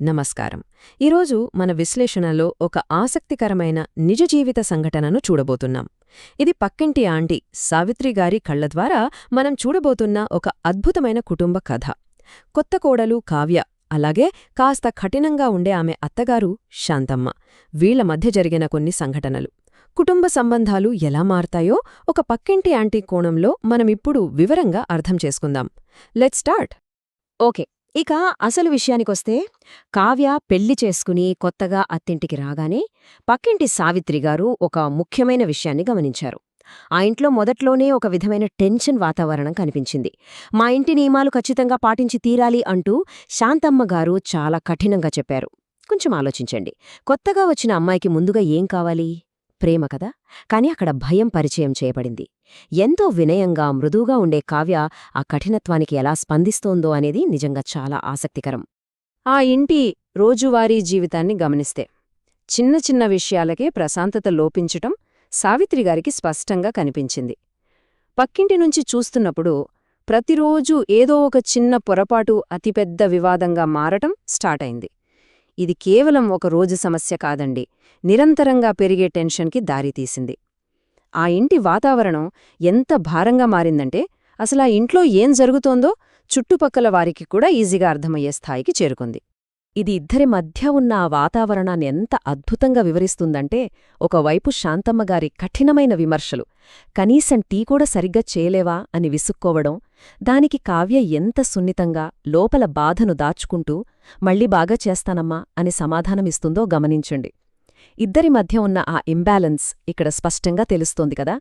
నమస్కారం. ఈరోజు మన విశ్లేషణలో ఒక ఆసక్తికరమైన నిజ జీవిత సంఘటనను చూడబోతున్నాం. ఇది పక్కింటి ఆంటీ సావిత్రిగారి కళ్ల ద్వారా మనం చూడబోతున్న ఒక అద్భుతమైన కుటుంబ కథ. కొత్త కోడలు కావ్య, అలాగే కాస్త కఠినంగా ఉండే ఆమె అత్తగారు శాంతమ్మ, వీళ్ల మధ్య జరిగిన కొన్ని సంఘటనలు. కుటుంబ సంబంధాలు ఎలా మారతాయో ఒక పక్కింటి ఆంటీ కోణంలో మనమిప్పుడు వివరంగా అర్థం చేసుకుందాం. Let's start. ఓకే, ఇక అసలు విషయానికొస్తే కావ్య పెళ్లి చేసుకుని కొత్తగా అత్తింటికి రాగానే పక్కింటి సావిత్రిగారు ఒక ముఖ్యమైన విషయాన్ని గమనించారు. ఆ ఇంట్లో మొదట్లోనే ఒక విధమైన టెన్షన్ వాతావరణం కనిపించింది. మా ఇంటి నియమాలు ఖచ్చితంగా పాటించి తీరాలి అంటూ శాంతమ్మగారు చాలా కఠినంగా చెప్పారు. కొంచెం ఆలోచించండి, కొత్తగా వచ్చిన అమ్మాయికి ముందుగా ఏం కావాలి? ప్రేమ కదా. కాని అక్కడ భయం పరిచయం చేయబడింది. ఎంతో వినయంగా మృదువుగా ఉండే కావ్య ఆ కఠినత్వానికి ఎలా స్పందిస్తోందో అనేది నిజంగా చాలా ఆసక్తికరం. ఆ ఇంటి రోజువారీ జీవితాన్ని గమనిస్తే చిన్న చిన్న విషయాలకే ప్రశాంతత లోపించటం సావిత్రిగారికి స్పష్టంగా కనిపించింది. పక్కింటి నుంచి చూస్తున్నప్పుడు ప్రతిరోజూ ఏదో ఒక చిన్న పొరపాటు అతిపెద్ద వివాదంగా మారటం స్టార్ట్ అయింది. ఇది కేవలం ఒక రోజు సమస్య కాదండి, నిరంతరంగా పెరిగే టెన్షన్కి దారితీసింది. ఆ ఇంటి వాతావరణం ఎంత భారంగా మారిందంటే అసలా ఇంట్లో ఏం జరుగుతోందో చుట్టుపక్కల వారికి కూడా ఈజీగా అర్థమయ్యే స్థాయికి చేరుకుంది. ఇది ఇద్దరి మధ్య ఉన్న ఆ వాతావరణాన్ని ఎంత అద్భుతంగా వివరిస్తుందంటే, ఒకవైపు శాంతమ్మగారి కఠినమైన విమర్శలు, కనీసం టీ కూడా సరిగ్గా చేయలేవా అని విసుక్కోవడం, దానికి కావ్య ఎంత సున్నితంగా లోపల బాధను దాచుకుంటూ మళ్ళీ బాగా చేస్తానమ్మా అని సమాధానమిస్తుందో గమనించండి. ఇద్దరి మధ్య ఉన్న ఆ ఇంబ్యాలెన్స్ ఇక్కడ స్పష్టంగా తెలుస్తోంది కదా.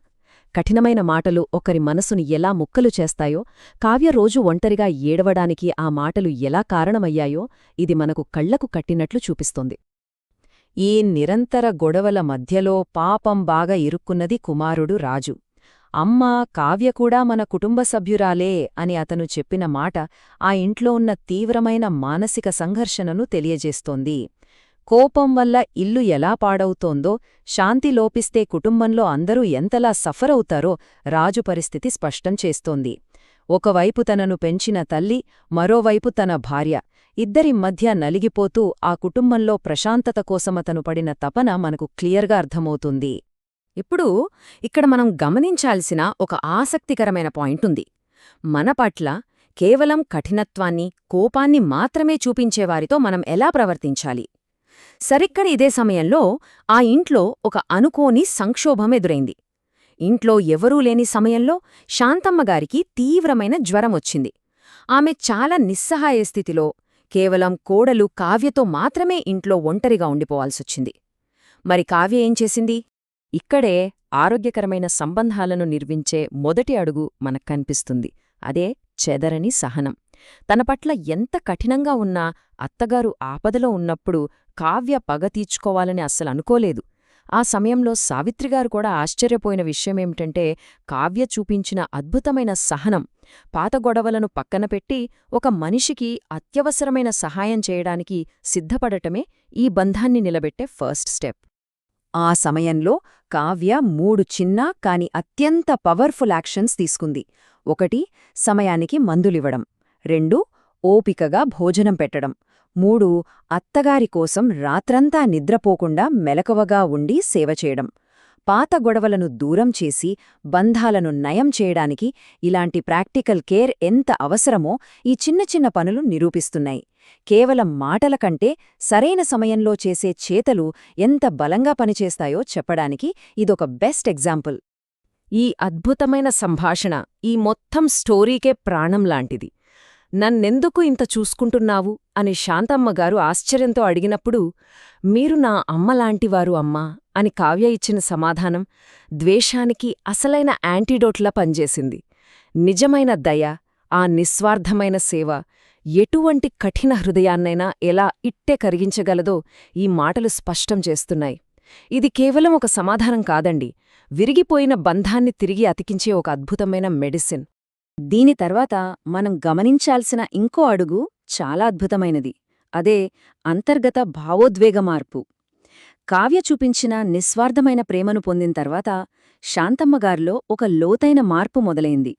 కఠినమైన మాటలు ఒకరి మనసుని ఎలా ముక్కలు చేస్తాయో, కావ్య రోజు ఒంటరిగా ఏడవడానికి ఆ మాటలు ఎలా కారణమయ్యాయో ఇది మనకు కళ్లకు కట్టినట్లు చూపిస్తోంది. ఈ నిరంతర గొడవల మధ్యలో పాపం బాగా ఇరుక్కున్నది కుమారుడు రాజు. అమ్మా, కావ్య కూడా మన కుటుంబ సభ్యురాలే అని అతను చెప్పిన మాట ఆ ఇంట్లో ఉన్న తీవ్రమైన మానసిక సంఘర్షణను తెలియజేస్తోంది. కోపం వల్ల ఇల్లు ఎలా పాడవుతోందో, శాంతి లోపిస్తే కుటుంబంలో అందరూ ఎంతలా సఫరవుతారో రాజు పరిస్థితి స్పష్టం చేస్తోంది. ఒకవైపు తనను పెంచిన తల్లి, మరోవైపు తన భార్య, ఇద్దరి మధ్య నలిగిపోతూ ఆ కుటుంబంలో ప్రశాంతత కోసమతను పడిన తపన మనకు క్లియర్గా అర్థమవుతుంది. ఇప్పుడు ఇక్కడ మనం గమనించాల్సిన ఒక ఆసక్తికరమైన పాయింటుంది. మన పట్ల కేవలం కఠినత్వాన్ని, కోపాన్ని మాత్రమే చూపించేవారితో మనం ఎలా ప్రవర్తించాలి? సరిక్కడి ఇదే సమయంలో ఆ ఇంట్లో ఒక అనుకోని సంక్షోభం ఎదురైంది. ఇంట్లో ఎవరూ లేని సమయంలో శాంతమ్మగారికి తీవ్రమైన జ్వరమొచ్చింది. ఆమె చాలా నిస్సహాయ స్థితిలో, కేవలం కోడలు కావ్యతో మాత్రమే ఇంట్లో ఒంటరిగా ఉండిపోవాల్సొచ్చింది. మరి కావ్య ఏం చేసింది? ఇక్కడే ఆరోగ్యకరమైన సంబంధాలను నిర్మించే మొదటి అడుగు మనక్కనిపిస్తుంది. అదే చెదరని సహనం. తన పట్ల ఎంత కఠినంగా ఉన్నా అత్తగారు ఆపదలో ఉన్నప్పుడు కావ్య పగ తీర్చుకోవాలని అస్సలనుకోలేదు. ఆ సమయంలో సావిత్రిగారు కూడా ఆశ్చర్యపోయిన విషయమేమిటంటే, కావ్య చూపించిన అద్భుతమైన సహనం. పాత గొడవలను పక్కనపెట్టి ఒక మనిషికి అత్యవసరమైన సహాయం చేయడానికి సిద్ధపడటమే ఈ బంధాన్ని నిలబెట్టే ఫస్ట్ స్టెప్. ఆ సమయంలో కావ్య 3 చిన్న కాని అత్యంత పవర్ఫుల్ యాక్షన్స్ తీసుకుంది. 1. సమయానికి మందులివ్వడం. 2. ఓపికగా భోజనం పెట్టడం. 3. అత్తగారి కోసం రాత్రంతా నిద్రపోకుండా మెలకువగా ఉండి సేవ చేయడం. పాత గొడవలను దూరం చేసి బంధాలను నయం చేయడానికి ఇలాంటి ప్రాక్టికల్ కేర్ ఎంత అవసరమో ఈ చిన్న చిన్న పనులు నిరూపిస్తున్నాయి. కేవలం మాటల కంటే సరైన సమయంలో చేసే చేతలు ఎంత బలంగా పనిచేస్తాయో చెప్పడానికి ఇదొక బెస్ట్ ఎగ్జాంపుల్. ఈ అద్భుతమైన సంభాషణ ఈ మొత్తం స్టోరీకే ప్రాణంలాంటిది. నన్నెందుకు ఇంత చూసుకుంటున్నావు అని శాంతమ్మగారు ఆశ్చర్యంతో అడిగినప్పుడు, మీరు నా అమ్మలాంటివారు అమ్మా అని కావ్య ఇచ్చిన సమాధానం ద్వేషానికి అసలైన యాంటీడోట్లా పనిచేసింది. నిజమైన దయ, ఆ నిస్వార్థమైన సేవ ఎటువంటి కఠిన హృదయాన్నైనా ఎలా ఇట్టే కరిగించగలదో ఈ మాటలు స్పష్టం చేస్తున్నాయి. ఇది కేవలం ఒక సమాధానం కాదండి, విరిగిపోయిన బంధాన్ని తిరిగి అతికించే ఒక అద్భుతమైన మెడిసిన్. దీని తర్వాత మనం గమనించాల్సిన ఇంకో అడుగు చాలా అద్భుతమైనది. అదే అంతర్గత భావోద్వేగ మార్పు. కావ్య చూపించిన నిస్వార్థమైన ప్రేమను పొందిన తర్వాత శాంతమ్మగారిలో ఒక లోతైన మార్పు మొదలైంది.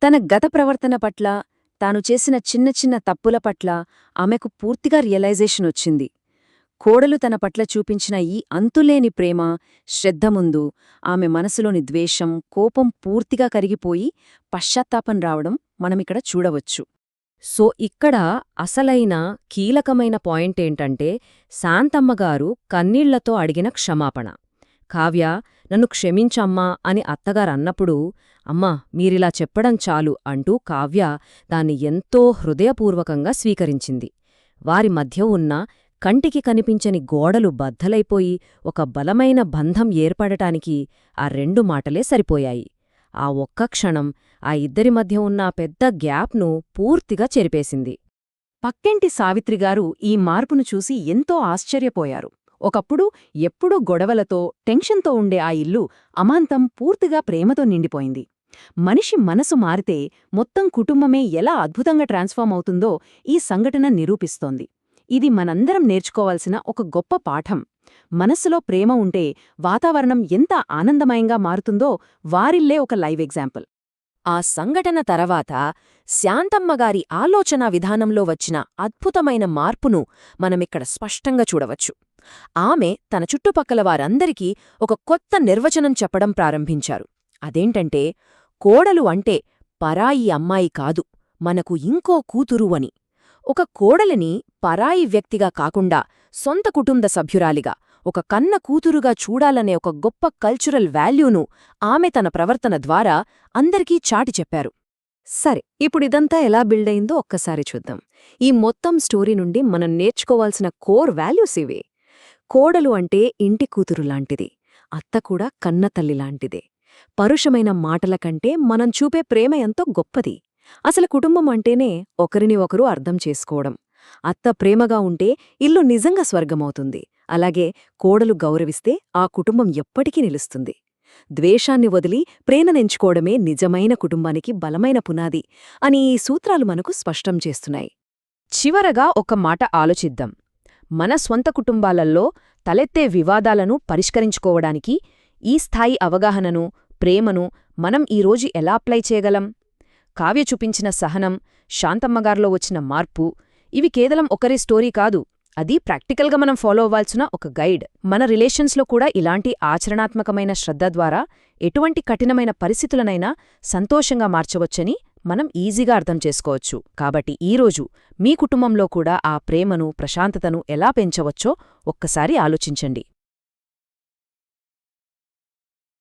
తన గత ప్రవర్తన పట్ల తాను చేసిన చిన్న చిన్న తప్పుల పట్ల ఆమెకు పూర్తిగా రియలైజేషన్ వచ్చింది. కోడలు తన పట్ల చూపించిన ఈ అంతులేని ప్రేమ, శ్రద్ధ ముందు ఆమె మనసులోని ద్వేషం, కోపం పూర్తిగా కరిగిపోయి పశ్చాత్తాపం రావడం మనమిక్కడ చూడవచ్చు. సో ఇక్కడ అసలైన కీలకమైన పాయింటేంటంటే శాంతమ్మగారు కన్నీళ్లతో అడిగిన క్షమాపణ. కావ్య, నన్ను క్షమించమ్మా అని అత్తగారన్నప్పుడు, అమ్మా మీరిలా చెప్పడం చాలు అంటూ కావ్య దాన్ని ఎంతో హృదయపూర్వకంగా స్వీకరించింది. వారి మధ్య ఉన్న కంటికి కనిపించని గోడలు బద్దలైపోయి ఒక బలమైన బంధం ఏర్పడటానికి ఆ 2 మాటలే సరిపోయాయి. ఆ ఒక్క క్షణం ఆ ఇద్దరి మధ్య ఉన్న పెద్ద గ్యాప్ను పూర్తిగా చెరిపేసింది. పక్కింటి సావిత్రిగారు ఈ మార్పును చూసి ఎంతో ఆశ్చర్యపోయారు. ఒకప్పుడు ఎప్పుడూ గొడవలతో, టెన్షన్తో ఉండే ఆ ఇల్లు అమాంతం పూర్తిగా ప్రేమతో నిండిపోయింది. మనిషి మనసు మారితే మొత్తం కుటుంబమే ఎలా అద్భుతంగా ట్రాన్స్ఫార్మ్ అవుతుందో ఈ సంఘటన నిరూపిస్తోంది. ఇది మనందరం నేర్చుకోవాల్సిన ఒక గొప్ప పాఠం. మనస్సులో ప్రేమ ఉంటే వాతావరణం ఎంత ఆనందమయంగా మారుతుందో వారిల్లే ఒక లైవ్ ఎగ్జాంపుల్. ఆ సంఘటన తర్వాత శాంతమ్మగారి ఆలోచనా విధానంలో వచ్చిన అద్భుతమైన మార్పును మనమిక్కడ స్పష్టంగా చూడవచ్చు. ఆమె తన చుట్టుపక్కల వారందరికీ ఒక కొత్త నిర్వచనం చెప్పడం ప్రారంభించారు. అదేంటంటే, కోడలు అంటే పరాయి అమ్మాయి కాదు, మనకు ఇంకో కూతురు అని. ఒక కోడలిని పరాయి వ్యక్తిగా కాకుండా సొంత కుటుంబ సభ్యురాలిగా, ఒక కన్న కూతురుగా చూడాలనే ఒక గొప్ప కల్చరల్ వాల్యూను ఆమె తన ప్రవర్తన ద్వారా అందరికీ చాటి చెప్పారు. సరే, ఇప్పుడిదంతా ఎలా బిల్డ్ అయిందో ఒక్కసారి చూద్దాం. ఈ మొత్తం స్టోరీ నుండి మనం నేర్చుకోవాల్సిన కోర్ వాల్యూస్ ఇవే. కోడలు అంటే ఇంటి కూతురు లాంటిది, అత్త కూడా కన్నతల్లి లాంటిదే. పరుషమైన మాటల కంటే మనం చూపే ప్రేమ ఎంతో గొప్పది. అసలు కుటుంబం అంటేనే ఒకరిని ఒకరు అర్థం చేసుకోవడం. అత్త ప్రేమగా ఉంటే ఇల్లు నిజంగా స్వర్గమవుతుంది. అలాగే కోడలు గౌరవిస్తే ఆ కుటుంబం ఎప్పటికీ నిలుస్తుంది. ద్వేషాన్ని వదిలి ప్రేమనెంచుకోవడమే నిజమైన కుటుంబానికి బలమైన పునాది అని ఈ సూత్రాలు మనకు స్పష్టం చేస్తున్నాయి. చివరగా ఒక మాట ఆలోచిద్దాం. మన స్వంత కుటుంబాలల్లో తలెత్తే వివాదాలను పరిష్కరించుకోవడానికి ఈ స్థాయి అవగాహనను, ప్రేమను మనం ఈరోజు ఎలా అప్లై చేయగలం? కావ్య చూపించిన సహనం, శాంతమ్మగారిలో వచ్చిన మార్పు, ఇవి కేవలం ఒకరి స్టోరీ కాదు, అది ప్రాక్టికల్గా మనం ఫాలో అవ్వాల్సిన ఒక గైడ్. మన రిలేషన్స్లో కూడా ఇలాంటి ఆచరణాత్మకమైన శ్రద్ధ ద్వారా ఎటువంటి కఠినమైన పరిస్థితులనైనా సంతోషంగా మార్చవచ్చని మనం ఈజీగా అర్థం చేసుకోవచ్చు. కాబట్టి ఈరోజు మీ కుటుంబంలో కూడా ఆ ప్రేమను, ప్రశాంతతను ఎలా పెంచవచ్చో ఒక్కసారి ఆలోచించండి.